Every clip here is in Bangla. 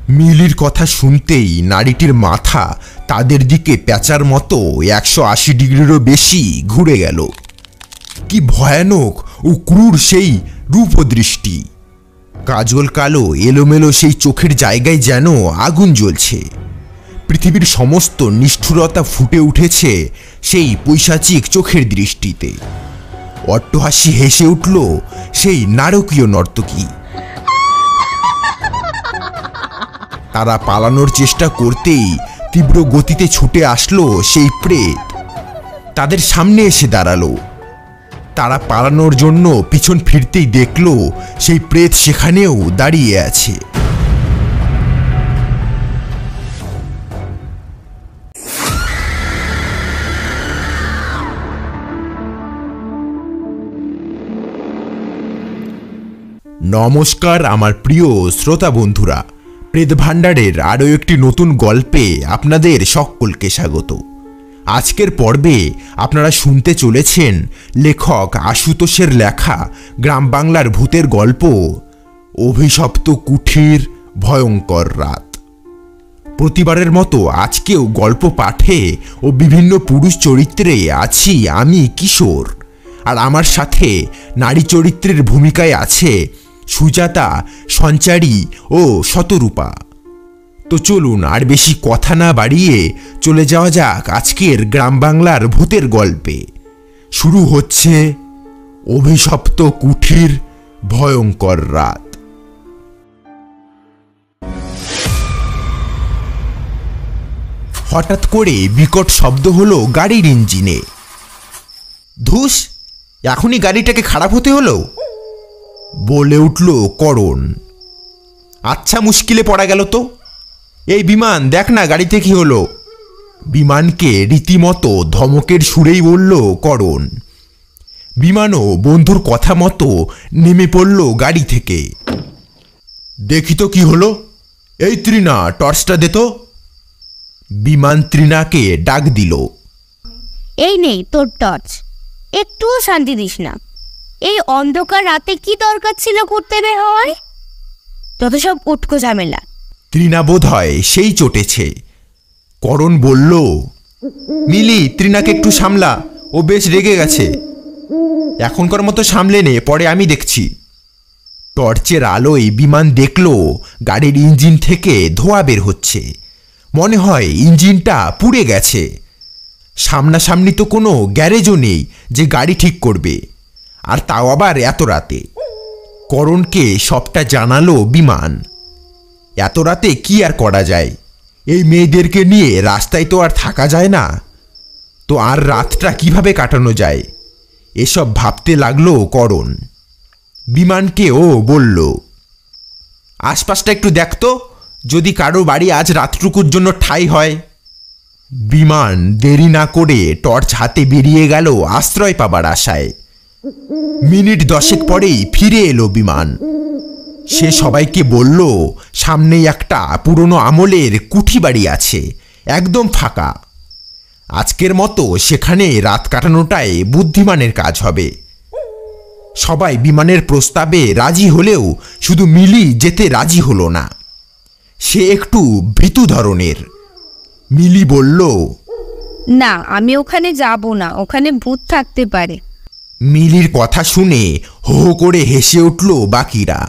মিলির কথা শুনতেই নারীটির মাথা তাদের দিকে প্যাঁচার মতো 180 ডিগ্রিরও বেশি ঘুরে গেল। কি ভয়ানক ও ক্রূর সেই রূপদৃষ্টি! কাজল কালো এলোমেলো সেই চোখের জায়গায় যেন আগুন জ্বলছে। পৃথিবীর সমস্ত নিষ্ঠুরতা ফুটে উঠেছে সেই পৈশাচিক চোখের দৃষ্টিতে। অট্টহাসি হেসে উঠল সেই নারকীয় নর্তকী। তারা পালানোর চেষ্টা করতেই তীব্র গতিতে ছুটে আসলো সেই প্রেত। তাদের সামনে এসে দাঁড়ালো। তারা পালানোর জন্য পিছন ফিরতেই দেখলো সেই প্রেত সেখানেও দাঁড়িয়ে আছে। নমস্কার আমার প্রিয় শ্রোতা বন্ধুরা, প্রেত ভাণ্ডারের আরও একটি নতুন গল্পে আপনাদের সকলকে স্বাগত। আজকের পর্বে আপনারা শুনতে চলেছেন লেখক আশুতোষের লেখা গ্রাম বাংলার ভূতের গল্প অভিশপ্ত কুঠির ভয়ঙ্কর রাত। প্রতিবারের মতো আজকেও গল্প পাঠে ও বিভিন্ন পুরুষ চরিত্রে আছি আমি কিশোর, আর আমার সাথে নারী চরিত্রের ভূমিকায় আছে সুজাতা, সঞ্চারী ও শতরূপা। তো চলুন আর বেশি কথা না বাড়িয়ে চলে যাওয়া যাক আজকের গ্রাম বাংলার ভূতের গল্পে। শুরু হচ্ছে অভিশপ্ত কুঠির ভয়ঙ্কর রাত। হঠাৎ করে বিকট শব্দ হলো গাড়ির ইঞ্জিনে। ধুস, এখনই গাড়িটাকে খারাপ হতে হলো, বলে উঠল করণ। আচ্ছা, মুশকিলে পড়া গেল তো। এই বিমান, দেখ না গাড়িতে কি হলো। বিমানকে রীতিমতো ধমকের সুরেই বলল করণ। বিমানও বন্ধুর কথা মতো নেমে পড়ল গাড়ি থেকে। দেখি তো কি হলো। এই তৃণা, টর্চটা দে তো। বিমান তৃণাকে ডাক দিল। এই নেই তোর টর্চ, একটুও শান্তি দিস না। এই অন্ধকার রাতে কি দরকার ছিল ঘুরতে বের হওয়ার? যত সব উটকো ঝামেলা। তৃণা বোধ হয় সেই চটেছে। করণ বলল, মিলি, তৃণাকে একটু সামলা, ও বেশ রেগে গেছে। এখনকার মতো সামলে নে, পরে আমি দেখছি। টর্চের আলোয় বিমান দেখল গাড়ির ইঞ্জিন থেকে ধোঁয়া বের হচ্ছে। মনে হয় ইঞ্জিনটা পুড়ে গেছে। সামনাসামনি তো কোনো গ্যারেজও নেই যে গাড়ি ঠিক করবে, আর তাও আবার এত রাতে। করণকে সবটা জানালো বিমান। এত রাতে কি আর করা যায়, এই মেয়েদেরকে নিয়ে রাস্তায় তো আর থাকা যায় না। তো আর রাতটা কিভাবে কাটানো যায়, এসব ভাবতে লাগলো করণ। বিমানকেও বলল, আশপাশটা একটু দেখতো, যদি কারো বাড়ি আজ রাতটুকুর জন্য ঠাঁই হয়। বিমান দেরি না করে টর্চ হাতে বেরিয়ে গেল আশ্রয় পাবার আশায়। মিনিট 10 পরেই ফিরে এলো বিমান। সে সবাইকে বলল, সামনেই একটা পুরনো আমলের কুঠি বাড়ি আছে, একদম ফাঁকা। আজকের মতো সেখানে রাত কাটানোটাই বুদ্ধিমানের কাজ হবে। সবাই বিমানের প্রস্তাবে রাজি হলেও শুধু মিলি যেতে রাজি হলো না। সে একটু ভীতু ধরনের। মিলি বলল, না, আমি ওখানে যাব না, ওখানে ভূত থাকতে পারে। মিলির কথা শুনে হো হো করে হেসে উঠল বাকিরা।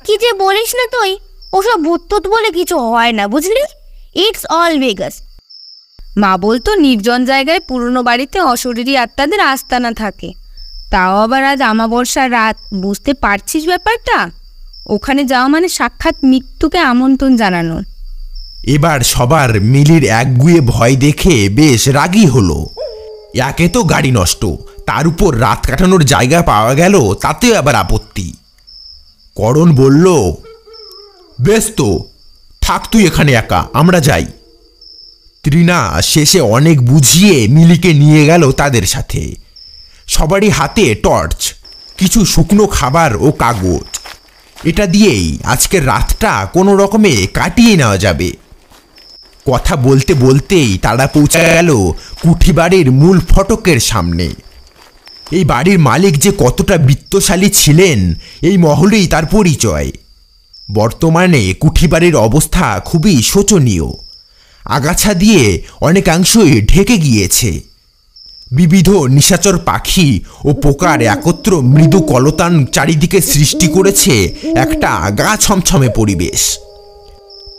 কি যে বলিস না তুই, ওসব ভূত টুত বলে কিছু হয় না, বুঝলি? It's all Vegas. মা বলতো নির্জন জায়গায় পুরনো বাড়িতে অশরীরী আত্মাদের আস্তানা থাকে। তাও আবার আজ আমাবস্যার রাত, বুঝতে পারছিস ব্যাপারটা? ওখানে যাওয়া মানে সাক্ষাৎ মৃত্যুকে আমন্ত্রণ জানানো। এবার সবার মিলির একগুয়ে ভয় দেখে বেশ রাগী হলো। একে তো গাড়ি নষ্ট, তার উপর রাত কাটানোর জায়গা পাওয়া গেল, তাতেও আবার আপত্তি। করণ বলল, বেশ তো, থাক তুই এখানে একা, আমরা যাই। তৃণা শেষে অনেক বুঝিয়ে মিলিকে নিয়ে গেল তাদের সাথে। সবারই হাতে টর্চ, কিছু শুকনো খাবার ও কাগজ। এটা দিয়েই আজকের রাতটা কোনো রকমে কাটিয়ে নেওয়া যাবে। কথা বলতে বলতেই তারা পৌঁছে গেল কুঠি বাড়ির মূল ফটকের সামনে। এই বাড়ির মালিক যে কতটা বিত্তশালী ছিলেন এই মহলেই তার পরিচয়। বর্তমানে কুঠিবাড়ির অবস্থা খুবই শোচনীয়। আগাছা দিয়ে অনেকাংশই ঢেকে গিয়েছে। বিবিধ নিশাচর পাখি ও পোকার একত্র মৃদু কলতান চারিদিকে সৃষ্টি করেছে একটা গা ছমছমে পরিবেশ।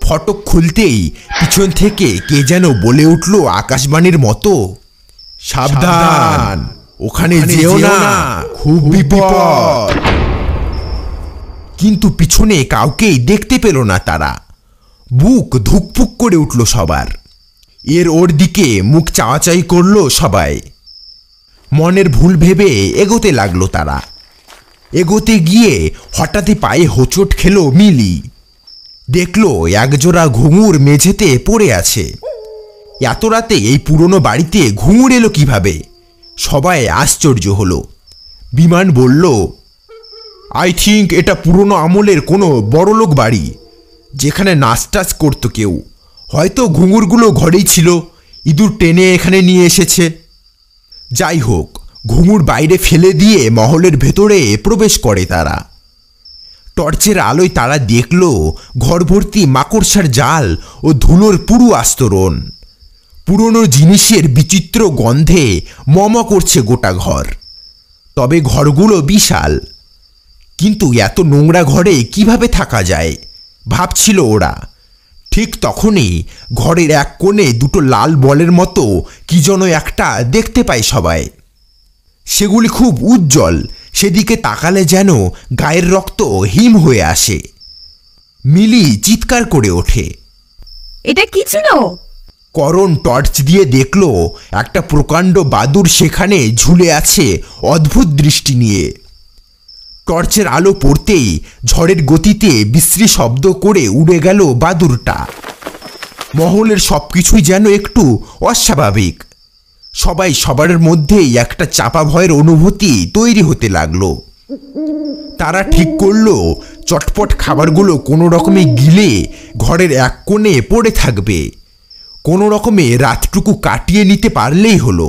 ফটক খুলতেই পিছন থেকে কে যেন বলে উঠল আকাশবাণীর মতো, সাবধান, ওখানে যেও না, খুব বিপদ। কিন্তু পিছনে কাউকেই দেখতে পেল না তারা। বুক ধুকপুক করে উঠল সবার। এর ওর দিকে মুখ চাওয়াচাই করল সবাই। মনের ভুল ভেবে এগোতে লাগলো তারা। এগোতে গিয়ে হঠাৎই পায়ে হোঁচট খেল মিলি। দেখল একজোড়া ঘুঙুর মেঝেতে পড়ে আছে। এত রাতে এই পুরনো বাড়িতে ঘুঙুর এলো কিভাবে? সবাই আশ্চর্য হলো। বিমান বলল, আই থিঙ্ক এটা পুরনো আমলের কোনো বড়লোক বাড়ি, যেখানে নাচটাচ করতো কেউ। হয়তো ঘুঙুরগুলো ঘরেই ছিল, ইঁদুর টেনে এখানে নিয়ে এসেছে। যাই হোক, ঘুঙুর বাইরে ফেলে দিয়ে মহলের ভেতরে প্রবেশ করে তারা। টর্চের আলোয় তারা দেখল ঘর ভর্তি মাকড়সার জাল ও ধুলোর পুরু আস্তরণ। পুরনো জিনিসের বিচিত্র গন্ধে মম করছে গোটা ঘর। তবে ঘরগুলো বিশাল। কিন্তু এত নোংরা ঘরে কিভাবে থাকা যায় ভাবছিল ওরা। ঠিক তখনই ঘরের এক কোণে দুটো লাল বলের মতো কি যেন একটা দেখতে পায় সবাই। সেগুলি খুব উজ্জ্বল, সেদিকে তাকালে যেন গায়ের রক্ত হিম হয়ে আসে। মিলি চিৎকার করে ওঠে, এটা কি ছিল? করণ টর্চ দিয়ে দেখল একটা প্রকাণ্ড বাদুড় সেখানে ঝুলে আছে অদ্ভুত দৃষ্টি নিয়ে। টর্চের আলো পড়তেই ঝড়ের গতিতে বিশ্রী শব্দ করে উড়ে গেল বাদুড়টা। মহলের সবকিছুই যেন একটু অস্বাভাবিক। সবাই সবার মধ্যেই একটা চাপা ভয়ের অনুভূতি তৈরি হতে লাগলো। তারা ঠিক করলো চটপট খাবারগুলো কোনো রকমে গিলে ঘরের এক কোণে পড়ে থাকবে। কোনো রকমে রাতটুকু কাটিয়ে নিতে পারলেই হলো।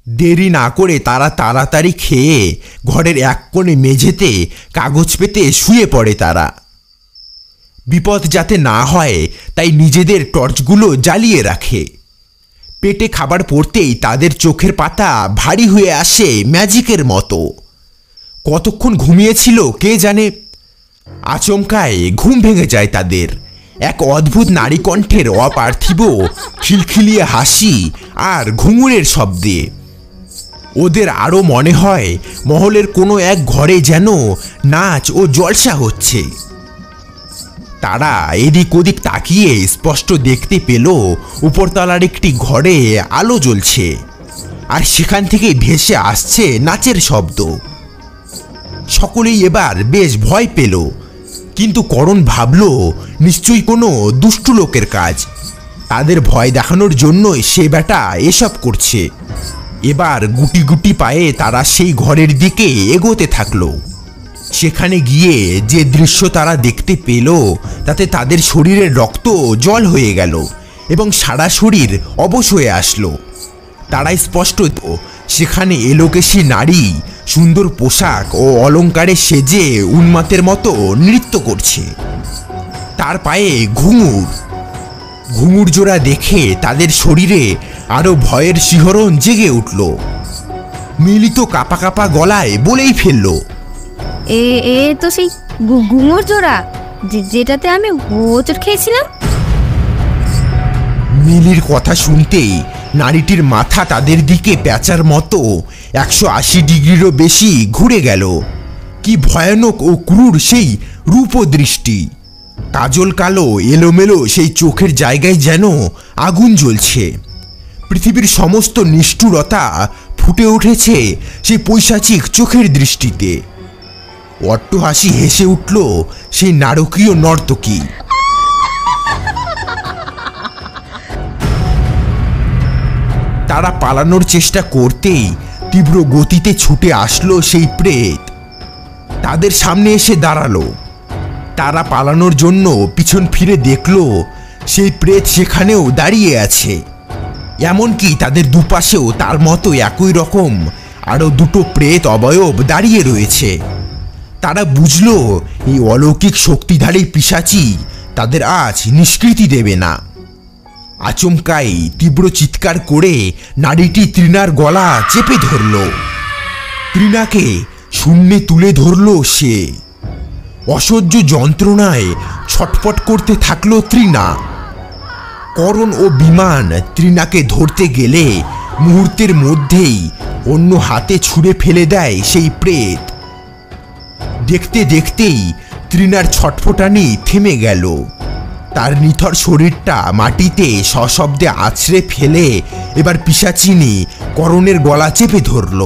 দেরি না করে তারা তাড়াতাড়ি খেয়ে ঘরের এক কোণে মেঝেতে কাগজ পেতে শুয়ে পড়ে তারা। বিপদ যাতে না হয় তাই নিজেদের টর্চগুলো জ্বালিয়ে রাখে। পেটে খাবার পড়তেই তাদের চোখের পাতা ভারী হয়ে আসে ম্যাজিকের মতো। কতক্ষণ ঘুমিয়েছিল কে জানে। আচমকায় ঘুম ভেঙে যায় তাদের এক অদ্ভুত নারী কণ্ঠের অপার্থিব খিলখিলিয়ে হাসি আর ঘুঙুরের শব্দে। ওদের আরও মনে হয় মহলের কোনো এক ঘরে যেন নাচ ও জলসা হচ্ছে। তারা এদিক ওদিক তাকিয়ে স্পষ্ট দেখতে পেল উপরতলার একটি ঘরে আলো জ্বলছে, আর সেখান থেকে ভেসে আসছে নাচের শব্দ। সকলেই এবার বেশ ভয় পেল, কিন্তু করণ ভাবল নিশ্চয়ই কোনো দুষ্টু লোকের কাজ। তাদের ভয় দেখানোর জন্যই সে বেটা এসব করছে। এবার গুটি গুটি পায়ে তারা সেই ঘরের দিকে এগোতে থাকলো। সেখানে গিয়ে যে দৃশ্য তারা দেখতে পেল তাতে তাদের শরীরের রক্ত জল হয়ে গেল এবং সারা শরীর অবশ হয়ে আসলো। তারা স্পষ্ট সেখানে এলোকেশী নারী সুন্দর পোশাক ও অলঙ্কারে সেজে উন্মাতের মতো নৃত্য করছে। তার পায়ে ঘুঙুর। ঘুঙুর জোড়া দেখে তাদের শরীরে আরো ভয়ের শিহরণ জেগে উঠল। মিলিত কাপা কাপা গলায় বলেই ফেলল, এ তো সেই ঘুঙুর জোড়া যেটাতে আমি হোঁচট খেয়েছিলাম। মিলির কথা শুনতেই নারীটির মাথা তাদের দিকে প্যাঁচার মতো 180 ডিগ্রিরও বেশি ঘুরে গেল। কি ভয়ানক ও ক্রূর সেই রূপ দৃষ্টি। কাজল কালো এলোমেলো সেই চোখের জায়গায় যেন আগুন জ্বলছে। পৃথিবীর সমস্ত নিষ্ঠুরতা ফুটে উঠেছে সেই পৈশাচিক চোখের দৃষ্টিতে। অট্টহাসি হেসে উঠল সেই নারকীয় নর্তকী। তারা পালানোর চেষ্টা করতেই তীব্র গতিতে ছুটে আসলো সেই প্রেত। তাদের সামনে এসে দাঁড়ালো। তারা পালানোর জন্য পিছন ফিরে দেখল সেই প্রেত সেখানেও দাঁড়িয়ে আছে। এমনকি তাদের দুপাশেও তার মতো একই রকম আরও দুটো প্রেত অবয়ব দাঁড়িয়ে রয়েছে। তারা বুঝল এই অলৌকিক শক্তিধারী পিশাচি তাদের আজ নিষ্কৃতি দেবে না। আচমকাই তীব্র চিৎকার করে নারীটি তৃণার গলা চেপে ধরল। তৃণাকে শূন্যে তুলে ধরল সে। অসহ্য যন্ত্রণায় ছটফট করতে থাকলো তৃণা। করণ ও বিমান তৃণাকে ধরতে গেলে মুহূর্তের মধ্যেই অন্য হাতে ছুঁড়ে ফেলে দেয় সেই প্রেত। দেখতে দেখতেই তৃণার ছটফটানি থেমে গেল। তার নিথর শরীরটা মাটিতে সশব্দে আছড়ে ফেলে এবার পিশাচিনী করণের গলা চেপে ধরল।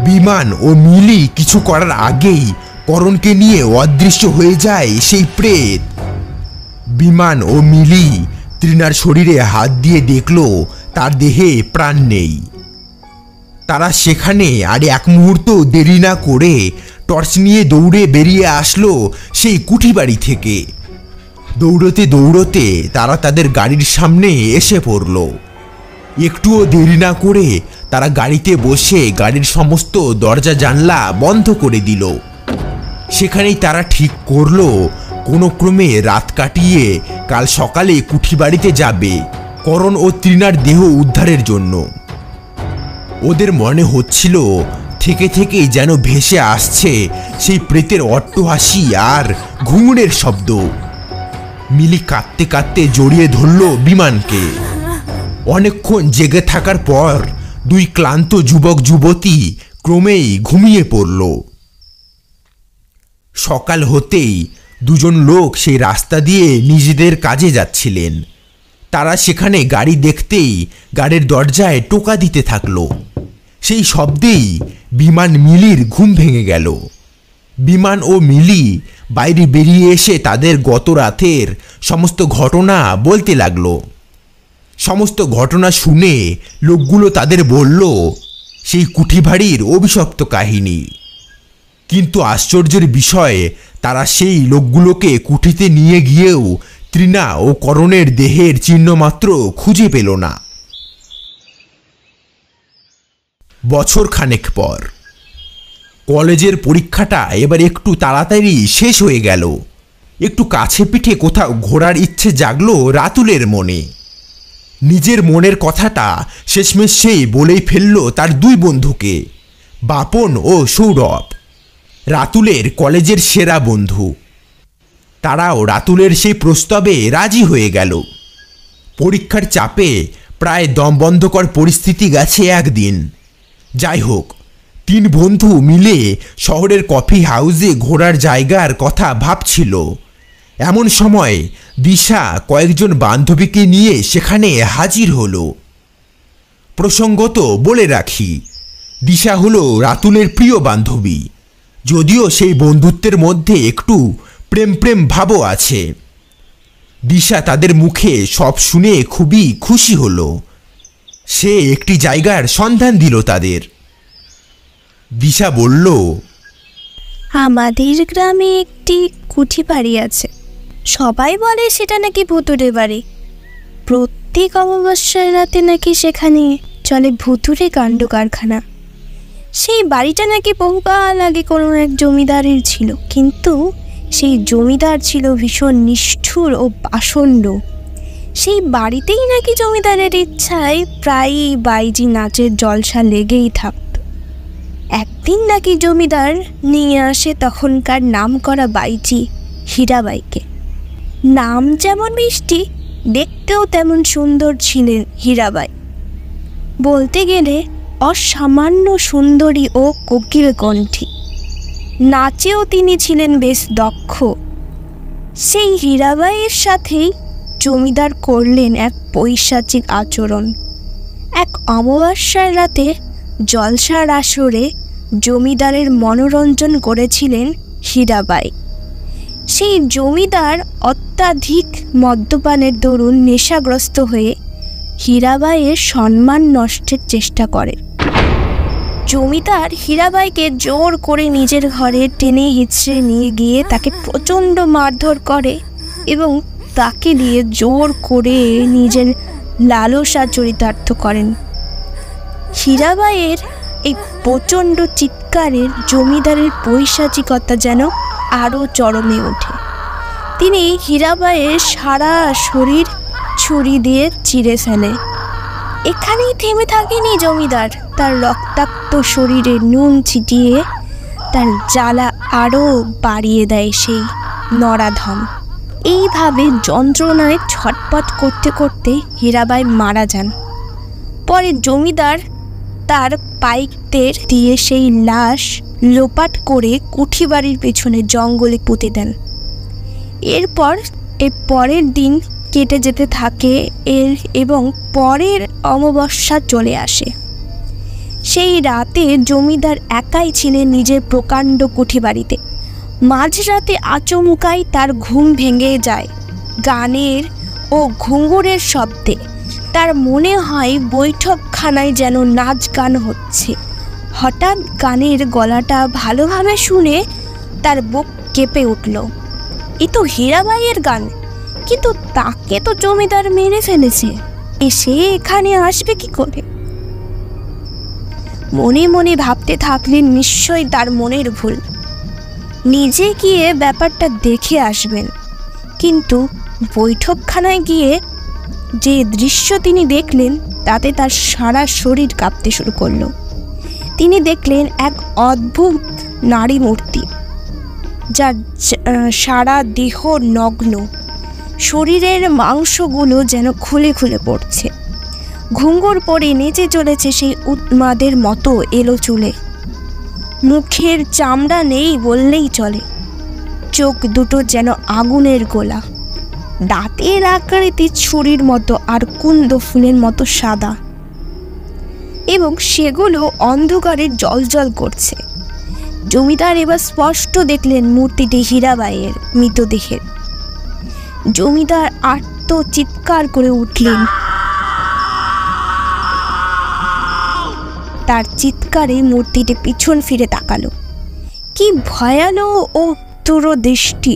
বিমান ও মিলি কিছু করার আগেই করণকে নিয়ে অদৃশ্য হয়ে যায় সেই প্রেত। বিমান ও মিলি তৃণার শরীরে হাত দিয়ে দেখল তার দেহে প্রাণ নেই। তারা সেখানে আর এক মুহূর্ত দেরি না করে টর্চ নিয়ে দৌড়ে বেরিয়ে আসলো সেই কুঠি বাড়ি থেকে। দৌড়তে দৌড়তে তারা তাদের গাড়ির সামনে এসে পড়ল। একটুও দেরি না করে তারা গাড়িতে বসে গাড়ির সমস্ত দরজা জানলা বন্ধ করে দিল। সেখানেই তারা ঠিক করলো কোনো ক্রমে রাত কাটিয়ে কাল সকালে কুঠি বাড়িতে যাবে করণ ও তৃণার দেহ উদ্ধারের জন্য। ওদের মনে হচ্ছিল থেকে থেকেই যেন ভেসে আসছে সেই প্রেতের অট্টহাসি আর ঘুঙুরের শব্দ। মিলি কাঁদতে কাঁদতে জড়িয়ে ধরল বিমানকে। অনেকক্ষণ জেগে থাকার পর দুই ক্লান্ত যুবক যুবতী ক্রমেই ঘুমিয়ে পড়ল। সকাল হতেই দুজন লোক সেই রাস্তা দিয়ে নিজেদের কাজে যাচ্ছিলেন। তারা সেখানে গাড়ি দেখতেই গাড়ির দরজায় টোকা দিতে থাকলো। সেই শব্দেই বিমান মিলির ঘুম ভেঙে গেল। বিমান ও মিলি বাইরে বেরিয়ে এসে তাদের গত রাতের সমস্ত ঘটনা বলতে লাগলো। সমস্ত ঘটনা শুনে লোকগুলো তাদের বলল সেই কুঠিবাড়ির অভিশপ্ত কাহিনী। কিন্তু আশ্চর্যের বিষয়, তারা সেই লোকগুলোকে কুঠিতে নিয়ে গিয়েও তৃণা ও করণের দেহের চিহ্নমাত্র খুঁজে পেল না। বছর খানেক পর কলেজের পরীক্ষাটা এবার একটু তাড়াতাড়ি শেষ হয়ে গেল। একটু কাছে পিঠে কোথাও ঘোরার ইচ্ছে জাগলো রাতুলের মনে। নিজের মনের কথাটা শেষমেশ সেই বলেই ফেলল তার দুই বন্ধুকে, বাপন ও সৌরভ, রাতুলের কলেজের সেরা বন্ধু। তারাও রাতুলের সেই প্রস্তাবে রাজি হয়ে গেল। পরীক্ষার চাপে প্রায় দম বন্ধকর পরিস্থিতি গেছে একদিন। যাই হোক, তিন বন্ধু মিলে শহরের কফি হাউসে ঘোরার জায়গার কথা ভাবছিল। এমন সময় দিশা কয়েকজন বান্ধবীকে নিয়ে সেখানে হাজির হলো। প্রসঙ্গত বলে রাখি, দিশা হলো রাতুলের প্রিয় বান্ধবী, যদিও সেই বন্ধুত্বের মধ্যে একটু প্রেম প্রেম ভাবও আছে। দিশা তাদের মুখে সব শুনে খুবই খুশি হলো। সে একটি জায়গার সন্ধান দিল তাদের। দিশা বলল, আমাদের গ্রামে একটি কুঠি বাড়ি আছে। সবাই বলে সেটা নাকি ভুতুরে বাড়ি। প্রত্যেক অমাবস্যার রাতে নাকি সেখানে চলে ভুতুরে কাণ্ড কারখানা। সেই বাড়িটা নাকি বহুকাল আগে কোনো এক জমিদারের ছিল, কিন্তু সেই জমিদার ছিল ভীষণ নিষ্ঠুর ও পাষণ্ড। সেই বাড়িতেই নাকি জমিদারের ইচ্ছায় প্রায়ই বাইজি নাচের জলসা লেগেই থাকত। একদিন নাকি জমিদার নিয়ে আসে তখনকার নাম করা বাইজি হীরাবাইকে। নাম যেমন মিষ্টি, দেখতেও তেমন সুন্দর ছিলেন হীরাবাই। বলতে গেলে অসামান্য সুন্দরী ও কোকিল কণ্ঠী। নাচেও তিনি ছিলেন বেশ দক্ষ। সেই হীরাবাইয়ের সাথেই জমিদার করলেন এক পৈশাচিক আচরণ। এক অমাবস্যার রাতে জলসার আসরে জমিদারের মনোরঞ্জন করেছিলেন হীরাবাই। সেই জমিদার অত্যাধিক মদ্যপানের দরুন নেশাগ্রস্ত হয়ে হীরাবাইয়ের সম্মান নষ্টের চেষ্টা করে। জমিদার হীরাবাইকে জোর করে নিজের ঘরে টেনে হিঁচড়ে নিয়ে গিয়ে তাকে প্রচণ্ড মারধর করে এবং তাকে দিয়ে জোর করে নিজের লালসা চরিতার্থ করেন। হীরাবাইয়ের এই প্রচণ্ড চিৎকারের জমিদারের পৈশাচিকতা যেন আরও চরমে ওঠে। তিনি হীরাবাইয়ের সারা শরীর ছুরি দিয়ে চিরে ফেলে। এখানেই থেমে থাকেনি জমিদার, তার রক্তাক্ত শরীরে নুন ছিটিয়ে তার জ্বালা আরও বাড়িয়ে দেয় সেই নরাধম। এইভাবে যন্ত্রণায় ছটপট করতে করতে হীরাবাই মারা যান। পরে জমিদার তার পাইকদের দিয়ে সেই লাশ লোপাট করে কুঠিবাড়ির পেছনে জঙ্গলে পুঁতে দেন। এরপর পরের দিন কেটে যেতে থাকে এবং পরের অমাবস্যা চলে আসে। সেই রাতে জমিদার একাই ছিলেন নিজের প্রকাণ্ড কুঠিবাড়িতে। মাঝরাতে আচমকাই তার ঘুম ভেঙে যায় গানের ও ঘুঙুরের শব্দে। তার মনে হয় বৈঠকখানায় যেন নাচ গান হচ্ছে। হঠাৎ গানের গলাটা ভালোভাবে শুনে তার বুক কেঁপে উঠল। এ তো হীরাবাইয়ের গান, কিন্তু তাকে তো জমিদার মেরে ফেলেছে, সে এখানে আসবে কি করে? মনে মনে ভাবতে থাকলেন নিশ্চয়ই তার মনের ভুল, নিজে গিয়ে ব্যাপারটা দেখে আসবেন। কিন্তু বৈঠকখানায় গিয়ে যে দৃশ্য তিনি দেখলেন তাতে তার সারা শরীর কাঁপতে শুরু করলো। তিনি দেখলেন এক অদ্ভুত নারী মূর্তি, যার সারা দেহ নগ্ন, শরীরের মাংসগুলো যেন খুলে খুলে পড়ছে। ঘুঙুর পরে নেচে চলেছে সেই উন্মাদের মতো এলো চুলে। মুখের চামড়া নেই বললেই চলে, চোখ দুটো যেন আগুনের গোলা, দাঁতের আকৃতি ছুরির মতো আর কুন্দ ফুলের মতো সাদা, এবং সেগুলো অন্ধকারে জ্বলজ্বল করছে। জমিদার এবার স্পষ্ট দেখলেন মূর্তিটি হীরাবাইয়ের মৃতদেহের। জমিদার আর্ত চিৎকার করে উঠলেন। তার চিৎকারে মূর্তিটি পিছন ফিরে তাকালো। কি ভয়ানক ও দূরদৃষ্টি!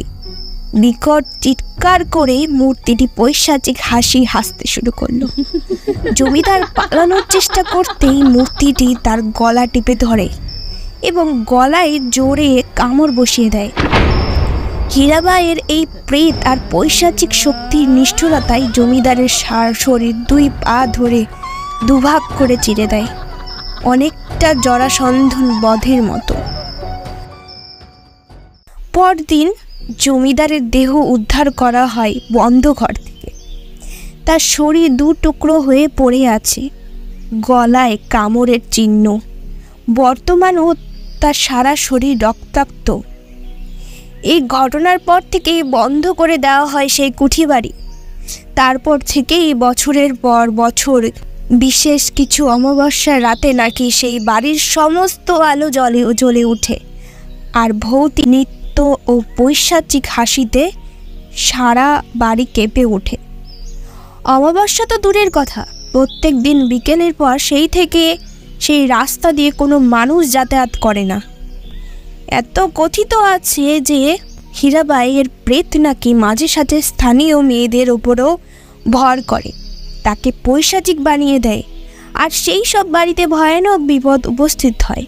বিকট চিৎকার করে মূর্তিটি পৈশাচিক হাসি হাসতে শুরু করলো। জমিদার পালানোর চেষ্টা করতেই মূর্তিটি তার গলা টিপে ধরে এবং গলায় জোরে কামড় বসিয়ে দেয়। হীরাবাইয়ের এই প্রেত আর পৈশাচিক শক্তির নিষ্ঠুরতায় জমিদারের শরীর দুই পা ধরে দুভাগ করে চিরে দেয়, অনেকটা জরাসন্ধন বধের মতো। পরদিন জমিদারের দেহ উদ্ধার করা হয় বন্ধ ঘর থেকে। তার শরীর দু টুকরো হয়ে পড়ে আছে, গলায় কামড়ের চিহ্ন। বর্তমানও তার সারা শরীর রক্তাক্ত। এই ঘটনার পর থেকেই বন্ধ করে দেওয়া হয় সেই কুঠিবাড়ি। তারপর থেকেই বছরের পর বছর বিশেষ কিছু অমাবস্যার রাতে নাকি সেই বাড়ির সমস্ত আলো জ্বলে ওঠে, আর ভৌতিক নৃত্য ও পৈশাচিক হাসিতে সারা বাড়ি কেঁপে ওঠে। অমাবস্যা তো দূরের কথা, প্রত্যেক দিন বিকেলের পর সেই থেকে সেই রাস্তা দিয়ে কোনো মানুষ যাতায়াত করে না। এত কথিত আছে যে হীরাবাইয়ের প্রেত নাকি মাঝে সাঝে স্থানীয় মেয়েদের ওপরও ভর করে, তাকে পৈশাচিক বানিয়ে দেয়, আর সেই সব বাড়িতে ভয়ানক বিপদ উপস্থিত হয়।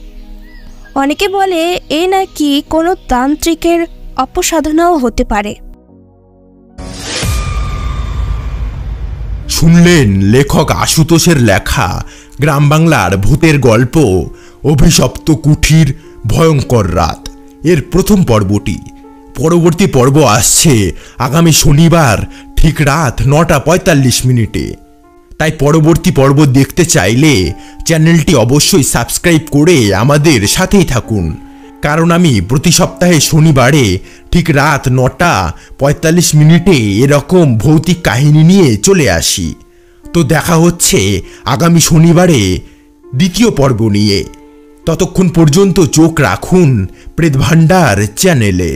অনেকে বলে এ নাকি কোনো তান্ত্রিকের অপসাধনাও হতে পারে। শুনলেন লেখক আশুতোষের লেখা গ্রাম বাংলার ভূতের গল্প অভিশপ্ত কুঠির ভয়ঙ্কর রাত এর প্রথম পর্বটি। পরবর্তী পর্ব আসছে আগামী শনিবার ঠিক রাত 9:45। তাই পরবর্তী পর্ব দেখতে চাইলে চ্যানেলটি অবশ্যই সাবস্ক্রাইব করে আমাদের সাথেই থাকুন, কারণ আমি প্রতি সপ্তাহে শনিবারে ঠিক রাত 9:45 এরকম ভৌতিক কাহিনী নিয়ে চলে আসি। তো দেখা হচ্ছে আগামী শনিবারে দ্বিতীয় পর্ব নিয়ে। ততক্ষণ পর্যন্ত চোখ রাখুন প্রেত ভান্ডার চ্যানেলে।